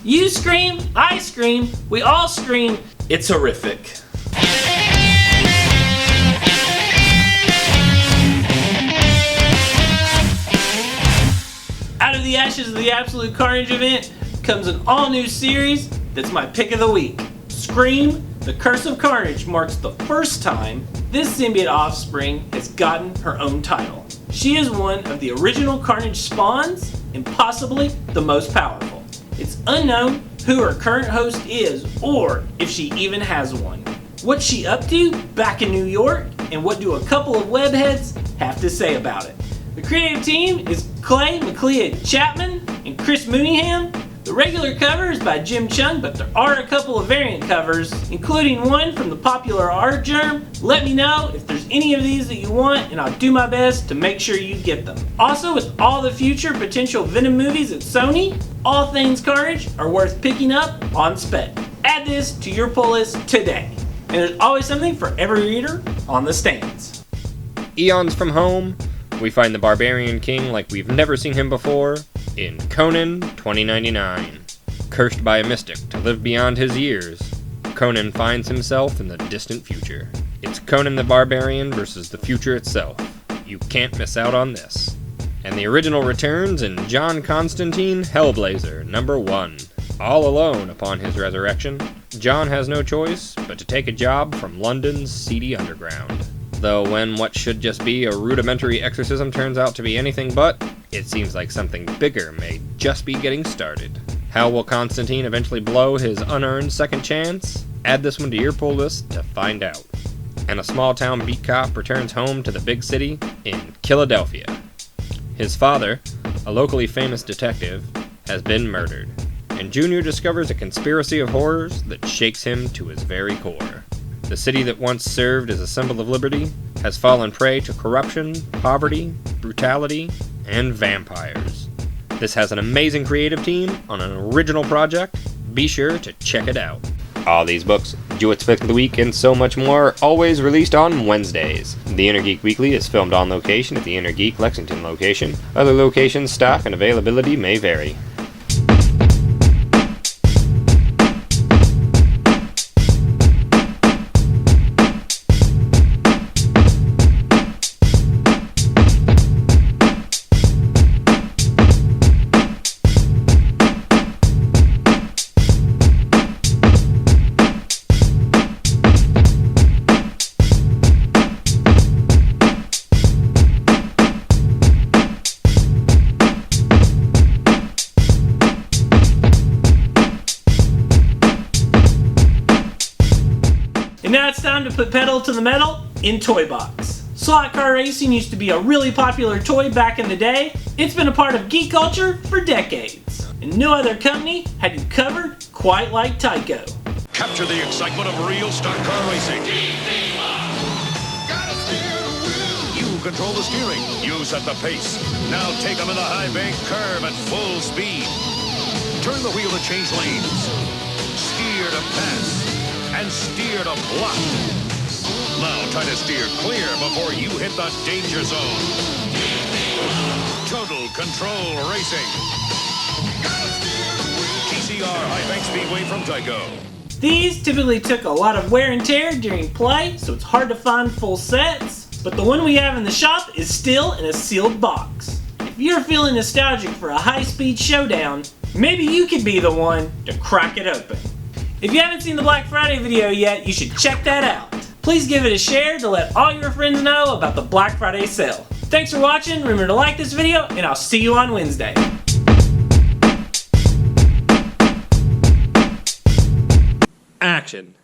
You scream, I scream, we all scream, it's horrific. Out of the ashes of the Absolute Carnage event comes an all-new series that's my pick of the week. Scream, The Curse of Carnage marks the first time this symbiote offspring has gotten her own title. She is one of the original Carnage spawns and possibly the most powerful. It's unknown who her current host is or if she even has one. What's she up to back in New York, and what do a couple of webheads have to say about it? The creative team is Clay McLeod-Chapman and Chris Mooneyham. The regular cover is by Jim Chung, but there are a couple of variant covers, including one from the popular Art Germ. Let me know if there's any of these that you want, and I'll do my best to make sure you get them. Also, with all the future potential Venom movies at Sony, all things Carnage are worth picking up on spec. Add this to your pull list today. And there's always something for every reader on the stands. Eons from home, we find the Barbarian King like we've never seen him before in Conan 2099. Cursed by a mystic to live beyond his years, Conan finds himself in the distant future. It's Conan the Barbarian versus the future itself. You can't miss out on this. And the original returns in John Constantine Hellblazer #1. All alone upon his resurrection, John has no choice but to take a job from London's seedy underground. Though when what should just be a rudimentary exorcism turns out to be anything but, it seems like something bigger may just be getting started. How will Constantine eventually blow his unearned second chance? Add this one to your pull list to find out. And a small-town beat cop returns home to the big city in Philadelphia. His father, a locally famous detective, has been murdered, and Junior discovers a conspiracy of horrors that shakes him to his very core. The city that once served as a symbol of liberty has fallen prey to corruption, poverty, brutality, and vampires. This has an amazing creative team on an original project. Be sure to check it out. All these books, Jewett's Pick of the Week, and so much more, always released on Wednesdays. The Inner Geek Weekly is filmed on location at the Inner Geek Lexington location. Other locations, stock, and availability may vary. And now it's time to put pedal to the metal in Toy Box. Slot car racing used to be a really popular toy back in the day. It's been a part of geek culture for decades. And no other company had you covered quite like Tyco. Capture the excitement of real stock car racing. You control the steering. You set the pace. Now take them in the high bank curve at full speed. Turn the wheel to change lanes. Steer to pass. And steer to block. Now try to steer clear before you hit the danger zone. Total Control Racing. TCR High Bank Speedway from Tyco. These typically took a lot of wear and tear during play, so it's hard to find full sets. But the one we have in the shop is still in a sealed box. If you're feeling nostalgic for a high-speed showdown, maybe you could be the one to crack it open. If you haven't seen the Black Friday video yet, you should check that out. Please give it a share to let all your friends know about the Black Friday sale. Thanks for watching, remember to like this video, and I'll see you on Wednesday. Action.